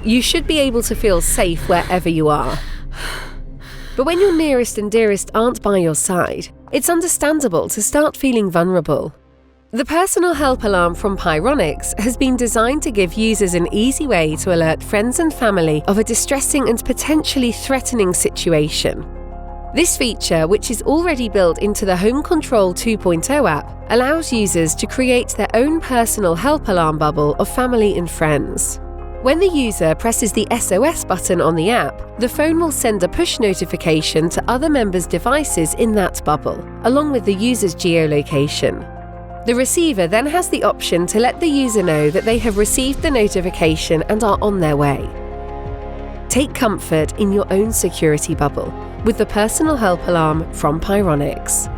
You should be able to feel safe wherever you are. But when your nearest and dearest aren't by your side, it's understandable to start feeling vulnerable. The personal help alarm from Pyronix has been designed to give users an easy way to alert friends and family of a distressing and potentially threatening situation. This feature, which is already built into the HomeControl2.0 app, allows users to create their own personal help alarm bubble of family and friends. When the user presses the SOS button on the app, the phone will send a push notification to other members' devices in that bubble, along with the user's geolocation. The receiver then has the option to let the user know that they have received the notification and are on their way. Take comfort in your own security bubble with the personal help alarm from Pyronix.